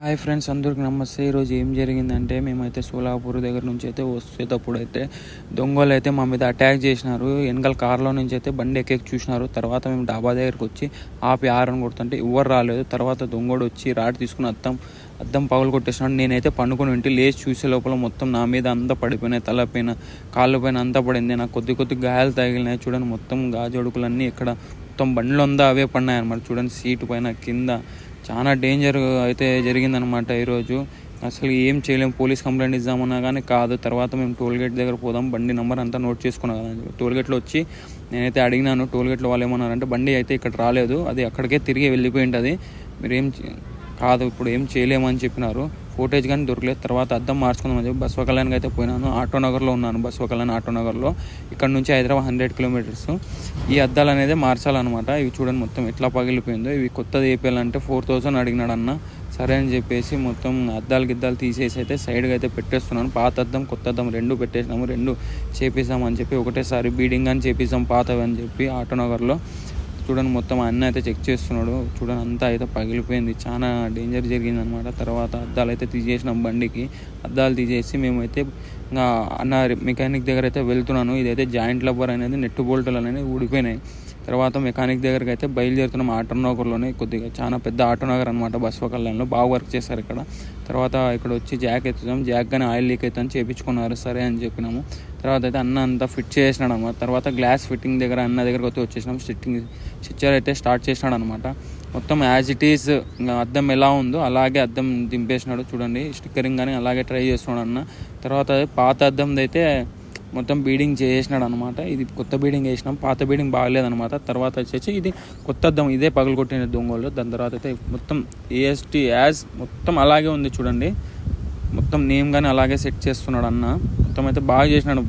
Hi friends, అందరికి నమస్తే. ఈరోజు ఏం జరిగిందంటే మేమైతే సోలాపూర్ దగ్గర నుంచి అయితే వచ్చేటప్పుడు అయితే దొంగలు అయితే మా మీద అటాక్ చేసినారు. వెనకాల కార్లో నుంచి అయితే బండి ఎక్కి చూసినారు. తర్వాత మేము డాబా దగ్గరికి వచ్చి ఆపి ఆరని కొడుతుంటే ఎవరు రాలేదు. తర్వాత దొంగోడు వచ్చి రాడ్ తీసుకుని అద్దం పగలు కొట్టేసినాడు. నేనైతే పండుకొని ఉంటే లేచి చూసే లోపల మొత్తం నా మీద అంతా పడిపోయినాయి. తలపైన కాళ్ళ పైన అంతా పడింది. నాకు కొద్ది గాయాలు తగిలినాయి. చూడండి, మొత్తం గాజడుకులన్నీ ఇక్కడ మొత్తం బండ్లు అంతా అవే పడినాయి అన్నమాట. చూడండి, సీటు పైన కింద చాలా డేంజర్ అయితే జరిగిందనమాట. ఈరోజు అసలు ఏం చేయలేము. పోలీస్ కంప్లైంట్ ఇద్దామన్నా కానీ కాదు. తర్వాత మేము టోల్గేట్ దగ్గర పోదాం, బండి నెంబర్ అంతా నోట్ చేసుకున్నాం కదా. టోల్గేట్లో వచ్చి నేనైతే అడిగినాను. టోల్గేట్లో వాళ్ళు ఏమన్నారంటే బండి అయితే ఇక్కడ రాలేదు, అది అక్కడికే తిరిగి వెళ్ళిపోయి ఉంటుంది, మీరేం కాదు ఇప్పుడు ఏం చేయలేమని చెప్పినారు. ఫోటేజ్ కానీ దొరకలేదు. తర్వాత అద్దం మార్చుకుందామని చెప్పి బసవకళ్యాణ్కి అయితే పోయినాను. ఆటోనగర్లో ఉన్నాను, బసవకళ్యాణ్ ఆటోనగర్లో. ఇక్కడ నుంచి హైదరాబాద్ 100 కిలోమీటర్స్. ఈ అద్దాలు అనేది మార్చాలన్నమాట. ఇవి చూడండి మొత్తం ఎట్లా పగిలిపోయిందో. ఇవి కొత్తది వేయాలంటే 4000 అడిగినాడు అన్న. సరే అని చెప్పేసి మొత్తం గిద్దాలు తీసేసి అయితే సైడ్గా అయితే పెట్టేస్తున్నాను. పాత అద్దం కొత్త అద్దం రెండు పెట్టేసినాము, రెండు చేపిస్తామని చెప్పి ఒకటేసారి బీడింగ్ అని చేపిస్తాం పాతవి అని చెప్పి ఆటోనగర్లో. చూడండి, మొత్తం అన్నీ అయితే చెక్ చేస్తున్నాడు. చూడండి, అంతా అయితే పగిలిపోయింది. చాలా డేంజర్ జరిగింది అనమాట. తర్వాత అద్దాలు అయితే తీసేసినాం బండికి. అద్దాలు తీసేసి మేమైతే ఇంకా అన్న మెకానిక్ దగ్గర అయితే వెళ్తున్నాను. ఇదైతే జాయింట్ లబ్బర్ అనేది నెట్ బోల్టులు అనేది ఊడిపోయినాయి. తర్వాత మెకానిక్ దగ్గరికి అయితే బయలుదేరుతున్నాం. ఆటోనగర్లోనే కొద్దిగా చాలా పెద్ద ఆటోనగర్ అనమాట. బసవకళ్యాణ్లో బాగా వర్క్ చేశారు ఇక్కడ. తర్వాత ఇక్కడ వచ్చి జాక్ ఎత్తుతాం. జాక్ కానీ ఆయిల్ లీక్ అవుతుందని చేయించుకున్నారు. సరే అని చెప్పినాము. తర్వాత అయితే అన్న అంతా ఫిట్ చేసినాడు అనమాట. తర్వాత గ్లాస్ ఫిట్టింగ్ దగ్గర అన్న దగ్గరకు అయితే వచ్చేసినాం. స్టిచ్చర్ అయితే స్టార్ట్ చేసినాడు అనమాట. మొత్తం యాజ్ ఇట్ ఈజ్ అద్దం ఎలా ఉందో అలాగే అద్దం దింపేసినాడు. చూడండి, స్టిక్కరింగ్ కానీ అలాగే ట్రై చేస్తున్నాడు అన్న. తర్వాత పాత అద్దంది అయితే మొత్తం బీడింగ్ చేసినాడు అనమాట. ఇది కొత్త బీడింగ్ వేసినాం, పాత బీడింగ్ బాగలేదనమాట. తర్వాత వచ్చేసి ఇది కొత్త అద్దం, ఇదే పగలు కొట్టిన దొంగలు. దాని తర్వాత అయితే మొత్తం ఏఎస్టీ యాజ్ మొత్తం అలాగే ఉంది. చూడండి, మొత్తం నేమ్ కానీ అలాగే సెట్ చేస్తున్నాడు అన్న. మొత్తం అయితే బాగా చేసినాడు.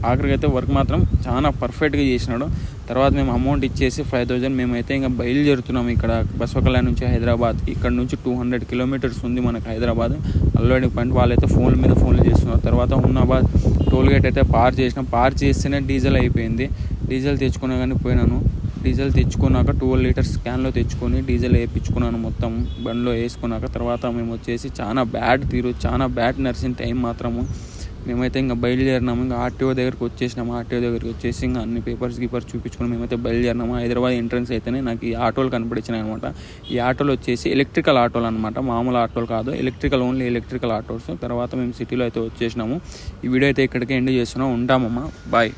ఆఖరికి అయితే వర్క్ మాత్రం చాలా పర్ఫెక్ట్గా చేసినాడు. తర్వాత మేము అమౌంట్ ఇచ్చేసి 5000 మేమైతే ఇంకా బయలుదేరుతున్నాం. ఇక్కడ బసవకళ్యాణ్ నుంచి హైదరాబాద్. ఇక్కడ నుంచి 200 కిలోమీటర్స్ ఉంది మనకు హైదరాబాద్. అల్లుడి పాయింట్ వాళ్ళైతే ఫోన్లు చేస్తున్నారు. తర్వాత హున్నాబాద్ టోల్గేట్ అయితే పార్ చేస్తేనే డీజిల్ అయిపోయింది. డీజిల్ తెచ్చుకున్నా కానీ పోయినాను. డీజిల్ తెచ్చుకున్నాక 12 లీటర్స్ క్యాన్లో తెచ్చుకొని డీజిల్ వేయించుకున్నాను మొత్తం బండిలో వేసుకున్నాక. తర్వాత మేము వచ్చేసి చాలా బ్యాడ్ నర్సింగ్ టైం మాత్రము. మేమైతే ఇంకా బయలుదేరినాము. ఇంకా ఆర్టీఓ దగ్గరికి వచ్చేసి ఇంకా అన్ని పేపర్స్ చూపించుకొని మేమైతే బయలుదేరినాము. హైదరాబాద్ ఎంట్రన్స్ అయితేనే నాకు ఈ ఆటోలు కనిపించినాయి అనమాట. ఈ ఆటోలు వచ్చేసి ఎలక్ట్రికల్ ఆటోలు అనమాట, మామూలు ఆటోలు కాదు, ఓన్లీ ఎలక్ట్రికల్ ఆటోస్. తర్వాత మేము సిటీలో అయితే వచ్చేసినాము. ఈ వీడియో అయితే ఇక్కడికే ఎండ్ చేస్తున్నాం. ఉంటామమ్మా, బాయ్.